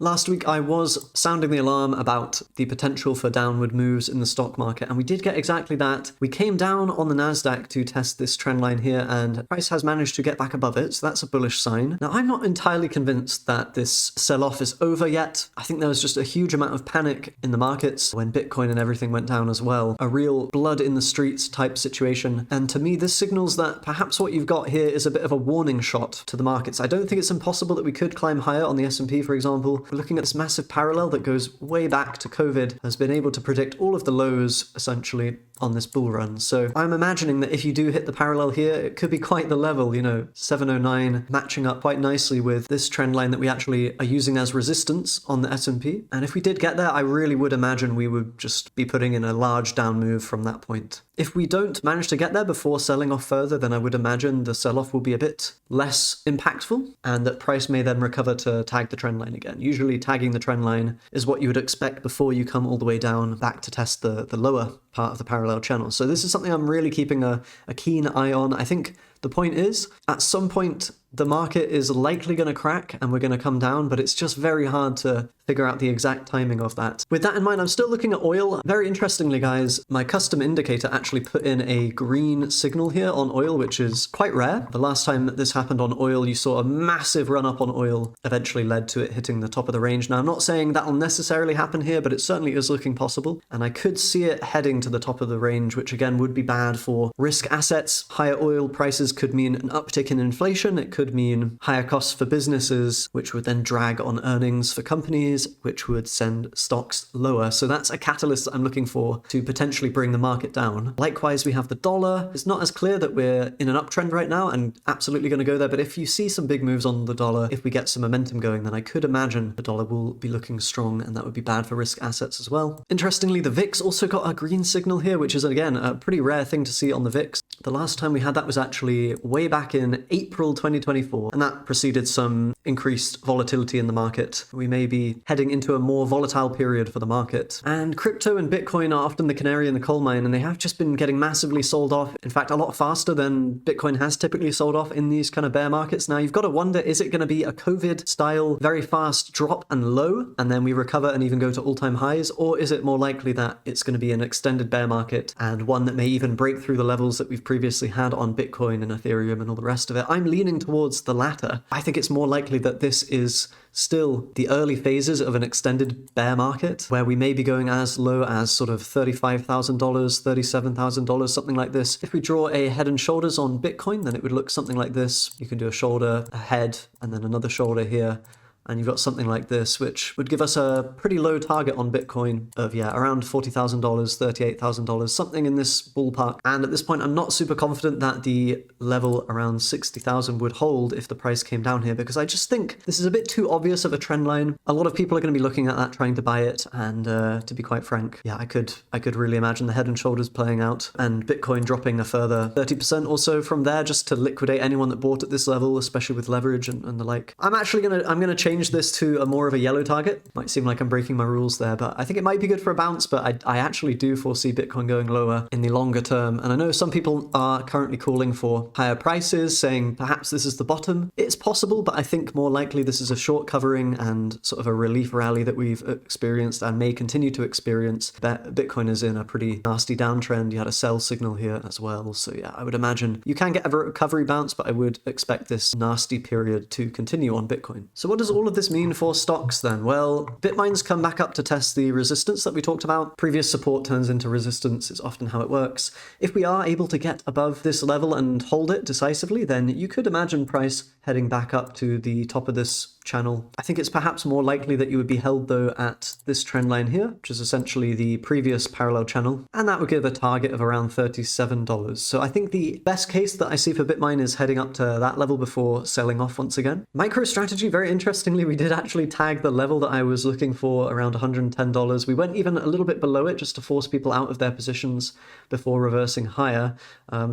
Last week I was sounding the alarm about the potential for downward moves in the stock market, and we did get exactly that. We came down on the Nasdaq to test this trend line here, and price has managed to get back above it, so that's a bullish sign. Now, I'm not entirely convinced that this sell-off is over yet. I think there was just a huge amount of panic in the markets when Bitcoin and everything went down as well. A real blood in the streets type situation, and to me this signals that perhaps what you've got here is a bit of a warning shot to the markets. I don't think it's impossible that we could climb higher on the S&P, for example. We're looking at this massive parallel that goes way back to COVID, has been able to predict all of the lows essentially on this bull run. So I'm imagining that if you do hit the parallel here, it could be quite the level, 709 matching up quite nicely with this trend line that we actually are using as resistance on the S&P. And if we did get there, I really would imagine we would just be putting in a large down move from that point. If we don't manage to get there before selling off further, then I would imagine the sell-off will be a bit less impactful and that price may then recover to tag the trend line again. Usually tagging the trend line is what you would expect before you come all the way down back to test the lower part of the parallel channel. So this is something I'm really keeping a keen eye on. I think the point is, at some point, the market is likely going to crack and we're going to come down, but it's just very hard to figure out the exact timing of that. With that in mind, I'm still looking at oil. Very interestingly, guys, my custom indicator actually put in a green signal here on oil, which is quite rare. The last time this happened on oil, you saw a massive run up on oil, eventually led to it hitting the top of the range. Now, I'm not saying that'll necessarily happen here, but it certainly is looking possible. And I could see it heading to the top of the range, which again would be bad for risk assets. Higher oil prices could mean an uptick in inflation. It could mean higher costs for businesses, which would then drag on earnings for companies, which would send stocks lower. So that's a catalyst that I'm looking for to potentially bring the market down. Likewise, we have the dollar. It's not as clear that we're in an uptrend right now and absolutely going to go there, but if you see some big moves on the dollar, if we get some momentum going, then I could imagine the dollar will be looking strong, and that would be bad for risk assets as well. Interestingly, the VIX also got a green signal here, which is again a pretty rare thing to see on the VIX. The last time we had that was actually way back in April 2024, and that preceded some increased volatility in the market. We may be heading into a more volatile period for the market. And crypto and Bitcoin are often the canary in the coal mine, and they have just been getting massively sold off. In fact, a lot faster than Bitcoin has typically sold off in these kind of bear markets. Now, you've got to wonder, is it going to be a COVID style, very fast drop and low, and then we recover and even go to all-time highs? Or is it more likely that it's going to be an extended bear market and one that may even break through the levels that we've previously had on Bitcoin and Ethereum and all the rest of it? I'm leaning towards the latter. I think it's more likely that this is still the early phases of an extended bear market where we may be going as low as sort of $35,000, $37,000, something like this. If we draw a head and shoulders on Bitcoin, then it would look something like this. You can do a shoulder, a head, and then another shoulder here. And you've got something like this, which would give us a pretty low target on Bitcoin of, around $40,000, $38,000, something in this ballpark. And at this point, I'm not super confident that the level around 60,000 would hold if the price came down here, because I just think this is a bit too obvious of a trend line. A lot of people are going to be looking at that, trying to buy it. And to be quite frank, I could really imagine the head and shoulders playing out and Bitcoin dropping a further 30% or so from there just to liquidate anyone that bought at this level, especially with leverage and the like. I'm going to change this to a more of a yellow target. Might seem like I'm breaking my rules there, but I think it might be good for a bounce, but I actually do foresee Bitcoin going lower in the longer term. And I know some people are currently calling for higher prices, saying perhaps this is the bottom. It's possible, but I think more likely this is a short covering and sort of a relief rally that we've experienced and may continue to experience. Bitcoin is in a pretty nasty downtrend. You had a sell signal here as well. So I would imagine you can get a recovery bounce, but I would expect this nasty period to continue on Bitcoin. So what does all of this mean for stocks then? Well, bitmine's come back up to test the resistance that we talked about. Previous support turns into resistance is often how it works. If we are able to get above this level and hold it decisively, then you could imagine price heading back up to the top of this channel. I think it's perhaps more likely that you would be held though at this trend line here, which is essentially the previous parallel channel, and that would give a target of around $37. So I think the best case that I see for Bitmine is heading up to that level before selling off once again. MicroStrategy, very interestingly, we did actually tag the level that I was looking for around $110. We went even a little bit below it just to force people out of their positions before reversing higher.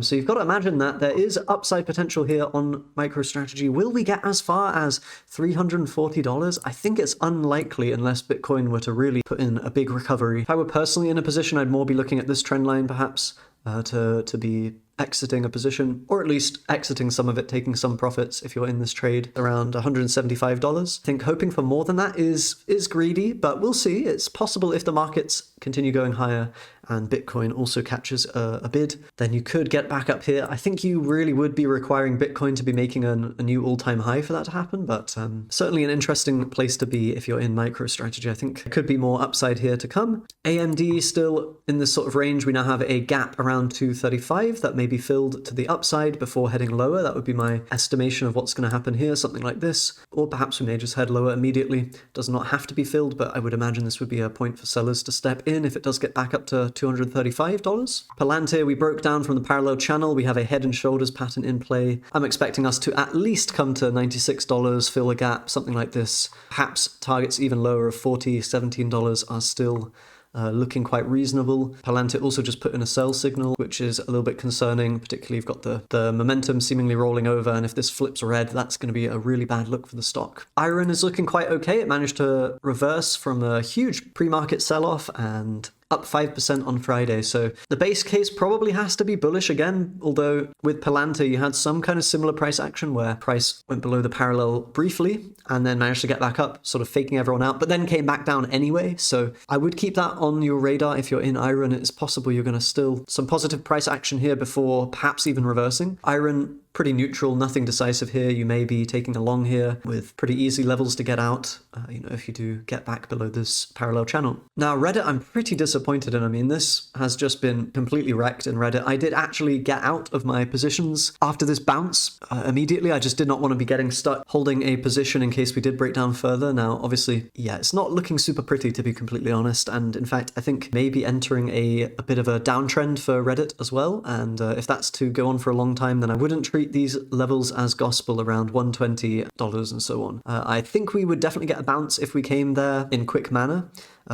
So you've got to imagine that there is upside potential here on MicroStrategy. Will we get as far as $340? I think it's unlikely unless Bitcoin were to really put in a big recovery. If I were personally in a position, I'd more be looking at this trend line perhaps to be exiting a position, or at least exiting some of it, taking some profits if you're in this trade around $175. I think hoping for more than that is greedy, but we'll see. It's possible if the markets continue going higher and Bitcoin also catches a bid, then you could get back up here. I think you really would be requiring Bitcoin to be making a new all-time high for that to happen, but certainly an interesting place to be if you're in MicroStrategy. I think there could be more upside here to come. AMD still in this sort of range. We now have a gap around 235 that may be filled to the upside before heading lower. That would be my estimation of what's going to happen here, something like this. Or perhaps we may just head lower immediately. Does not have to be filled, but I would imagine this would be a point for sellers to step in if it does get back up to $235. Palantir, we broke down from the parallel channel. We have a head and shoulders pattern in play. I'm expecting us to at least come to $96, fill a gap, something like this. Perhaps targets even lower of $40, $17 are still looking quite reasonable. Palantir also just put in a sell signal, which is a little bit concerning, particularly you've got the momentum seemingly rolling over, and if this flips red, that's going to be a really bad look for the stock. IREN is looking quite okay. It managed to reverse from a huge pre-market sell-off and up 5% on Friday. So the base case probably has to be bullish again, although with Palantir you had some kind of similar price action where price went below the parallel briefly and then managed to get back up, sort of faking everyone out, but then came back down anyway. So I would keep that on your radar if you're in IREN. It's possible you're going to still some positive price action here before perhaps even reversing. IREN pretty neutral, nothing decisive here. You may be taking a long here with pretty easy levels to get out, if you do get back below this parallel channel. Now, Reddit, I'm pretty disappointed in. I mean, this has just been completely wrecked in Reddit. I did actually get out of my positions after this bounce immediately. I just did not want to be getting stuck holding a position in case we did break down further. Now, obviously, yeah, it's not looking super pretty, to be completely honest. And in fact, I think maybe entering a bit of a downtrend for Reddit as well. And if that's to go on for a long time, then I wouldn't treat these levels as gospel around $120 and so on. I think we would definitely get a bounce if we came there in quick manner,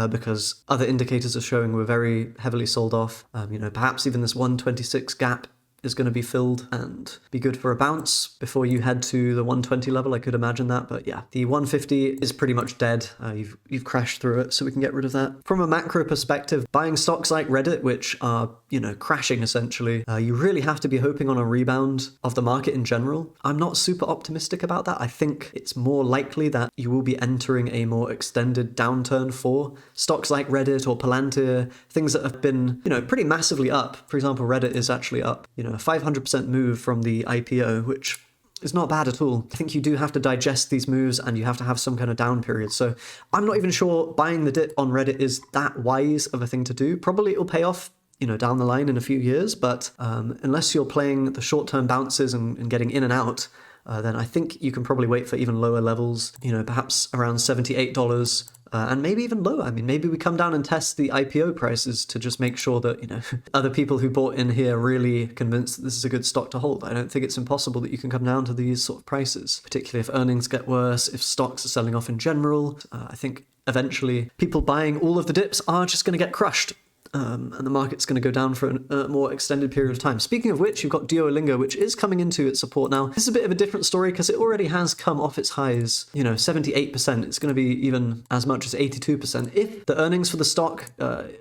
because other indicators are showing we're very heavily sold off. Perhaps even this 126 gap is going to be filled and be good for a bounce before you head to the 120 level. I could imagine that, but yeah, the 150 is pretty much dead. You've crashed through it, so we can get rid of that. From a macro perspective, buying stocks like Reddit, which are crashing essentially, you really have to be hoping on a rebound of the market in general. I'm not super optimistic about that. I think it's more likely that you will be entering a more extended downturn for stocks like Reddit or Palantir, things that have been pretty massively up. For example, Reddit is actually up a 500% move from the IPO, which is not bad at all. I think you do have to digest these moves and you have to have some kind of down period. So I'm not even sure buying the dip on Reddit is that wise of a thing to do. Probably it'll pay off down the line in a few years, but unless you're playing the short-term bounces and getting in and out, then I think you can probably wait for even lower levels, perhaps around $78, and maybe even lower. I mean, maybe we come down and test the IPO prices to just make sure that, other people who bought in here really convinced that this is a good stock to hold. I don't think it's impossible that you can come down to these sort of prices, particularly if earnings get worse, if stocks are selling off in general. I think eventually people buying all of the dips are just going to get crushed. And the market's going to go down for a more extended period of time. Speaking of which, you've got DUOL, which is coming into its support now. This is a bit of a different story because it already has come off its highs, 78%. It's going to be even as much as 82%. If the earnings for the stock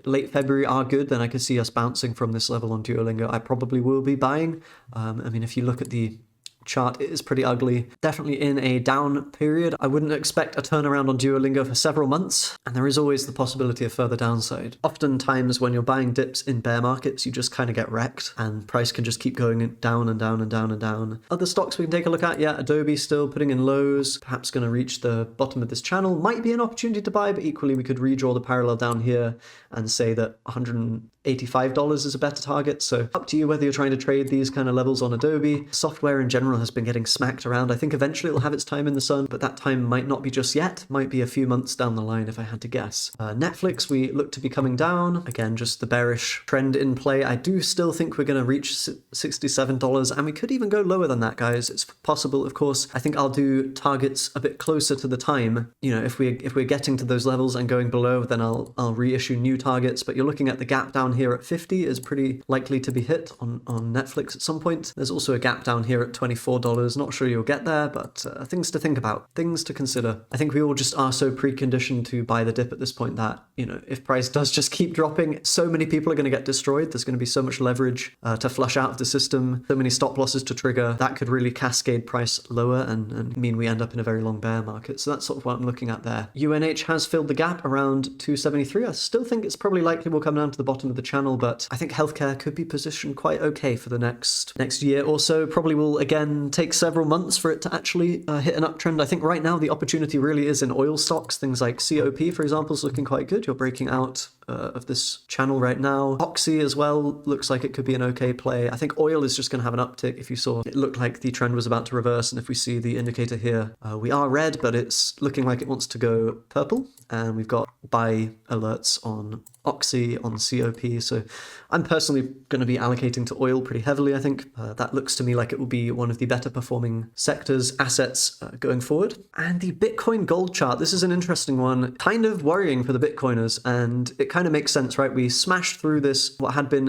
late February are good, then I could see us bouncing from this level on DUOL. I probably will be buying. If you look at the chart, it is pretty ugly. Definitely in a down period. I wouldn't expect a turnaround on DUOL for several months, and there is always the possibility of further downside. Oftentimes when you're buying dips in bear markets, you just kind of get wrecked and price can just keep going down and down and down and down. Other stocks we can take a look at, yeah, Adobe still putting in lows, perhaps going to reach the bottom of this channel. Might be an opportunity to buy, but equally we could redraw the parallel down here and say that $185 is a better target. So up to you whether you're trying to trade these kind of levels on Adobe. Software in general has been getting smacked around. I think eventually it'll have its time in the sun, but that time might not be just yet. Might be a few months down the line if I had to guess. Netflix, we look to be coming down. Again, just the bearish trend in play. I do still think we're going to reach $67, and we could even go lower than that, guys. It's possible, of course. I think I'll do targets a bit closer to the time. If we're getting to those levels and going below, then I'll reissue new targets. But you're looking at the gap down down here at 50 is pretty likely to be hit on Netflix at some point. There's also a gap down here at $24. Not sure you'll get there, but things to think about, things to consider. I think we all just are so preconditioned to buy the dip at this point that, you know, if price does just keep dropping, so many people are going to get destroyed. There's going to be so much leverage to flush out of the system, so many stop losses to trigger. That could really cascade price lower and mean we end up in a very long bear market. So that's sort of what I'm looking at there. UNH has filled the gap around 273. I still think it's probably likely we'll come down to the bottom of the channel, but I think healthcare could be positioned quite okay for the next year or so. Probably will again take several months for it to actually hit an uptrend. I think right now the opportunity really is in oil stocks. Things like COP, for example, is looking quite good. You're breaking out of this channel right now. Oxy as well looks like it could be an okay play. I think oil is just going to have an uptick. If you saw, it looked like the trend was about to reverse, and if we see the indicator here, we are red, but it's looking like it wants to go purple, and we've got buy alerts on Oxy, on COP, so I'm personally going to be allocating to oil pretty heavily. I think that looks to me like it will be one of the better performing sectors, assets going forward. And the Bitcoin gold chart, this is an interesting one, kind of worrying for the Bitcoiners, and it kind of makes sense, right? We smashed through this, what had been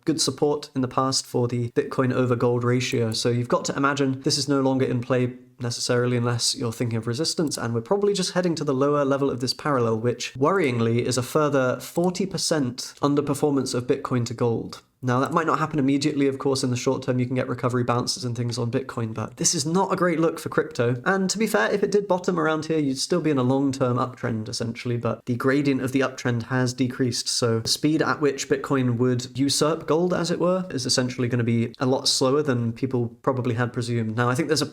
good support in the past for the Bitcoin over gold ratio, so you've got to imagine this is no longer in play necessarily unless you're thinking of resistance, and we're probably just heading to the lower level of this parallel, which worryingly is a further 40% underperformance of Bitcoin to gold. Now, that might not happen immediately, of course. In the short term, you can get recovery bounces and things on Bitcoin, but this is not a great look for crypto. And to be fair, if it did bottom around here, you'd still be in a long-term uptrend, essentially, but the gradient of the uptrend has decreased, so the speed at which Bitcoin would usurp gold, as it were, is essentially going to be a lot slower than people probably had presumed. Now, I think there's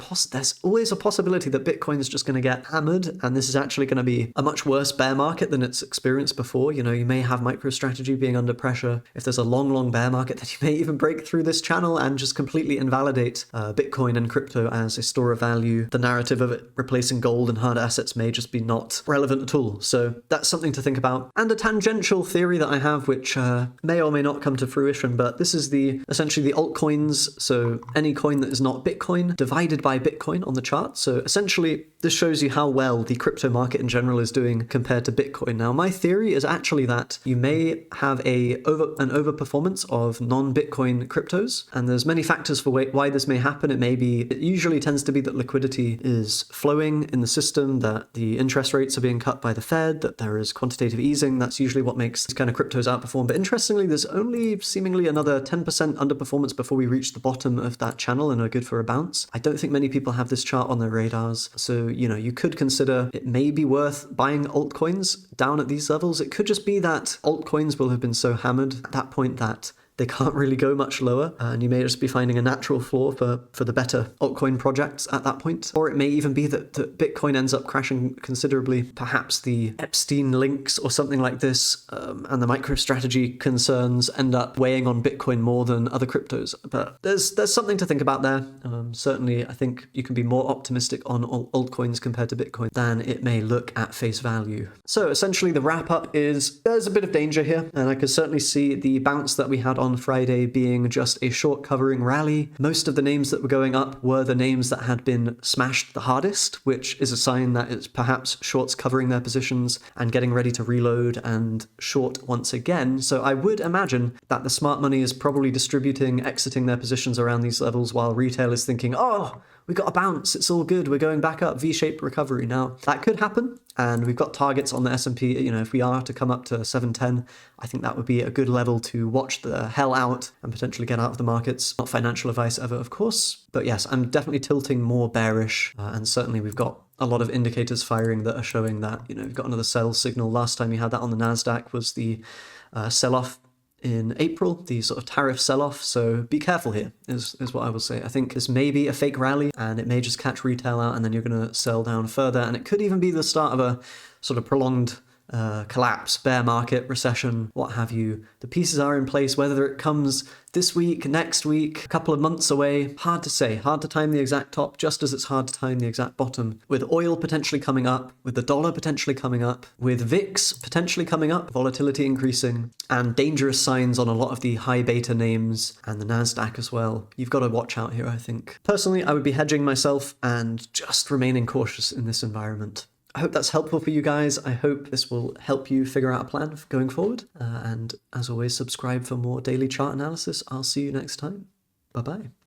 always a possibility that Bitcoin is just going to get hammered, and this is actually going to be a much worse bear market than it's experienced before. You know, you may have MicroStrategy being under pressure. If there's a long bear market, that you may even break through this channel and just completely invalidate Bitcoin and crypto as a store of value. The narrative of it replacing gold and hard assets may just be not relevant at all. So that's something to think about. And a tangential theory that I have, which may or may not come to fruition, but this is essentially the altcoins, so any coin that is not Bitcoin divided by Bitcoin on the chart. So essentially, this shows you how well the crypto market in general is doing compared to Bitcoin. Now, my theory is actually that you may have an overperformance of non-Bitcoin cryptos, and there's many factors for why this may happen. It usually tends to be that liquidity is flowing in the system, that the interest rates are being cut by the Fed, that there is quantitative easing. That's usually what makes these kind of cryptos outperform. But interestingly, there's only seemingly another 10% underperformance before we reach the bottom of that channel and are good for a bounce. I don't think many people have this chart on their radars, so you know, you could consider it may be worth buying altcoins down at these levels. It could just be that altcoins will have been so hammered at that point that they can't really go much lower, and you may just be finding a natural floor for the better altcoin projects at that point. Or it may even be that Bitcoin ends up crashing considerably, perhaps the Epstein links or something like this, and the MicroStrategy concerns end up weighing on Bitcoin more than other cryptos. But there's something to think about there. Certainly, I think you can be more optimistic on altcoins compared to Bitcoin than it may look at face value. So essentially, the wrap up is there's a bit of danger here, and I could certainly see the bounce that we had on Friday being just a short covering rally. Most of the names that were going up were the names that had been smashed the hardest, which is a sign that it's perhaps shorts covering their positions and getting ready to reload and short once again. So I would imagine that the smart money is probably exiting their positions around these levels, while retail is thinking, oh, we got a bounce, it's all good, we're going back up, V-shaped recovery. Now, that could happen, and we've got targets on the S&P. You know, if we are to come up to 710, I think that would be a good level to watch the hell out and potentially get out of the markets. Not financial advice ever, of course, but yes, I'm definitely tilting more bearish, and certainly we've got a lot of indicators firing that are showing that, you know, we've got another sell signal. Last time you had that on the NASDAQ was the sell-off in April, the sort of tariff sell-off, so be careful here, is what I will say. I think this may be a fake rally, and it may just catch retail out, and then you're going to sell down further, and it could even be the start of a sort of prolonged collapse, bear market, recession, what have you. The pieces are in place. Whether it comes this week, next week, a couple of months away, hard to say. Hard to time the exact top, just as it's hard to time the exact bottom. With oil potentially coming up, with the dollar potentially coming up, with VIX potentially coming up, volatility increasing, and dangerous signs on a lot of the high beta names and the NASDAQ as well. You've got to watch out here, I think. Personally, I would be hedging myself and just remaining cautious in this environment. I hope that's helpful for you guys. I hope this will help you figure out a plan for going forward. And as always, subscribe for more daily chart analysis. I'll see you next time. Bye-bye.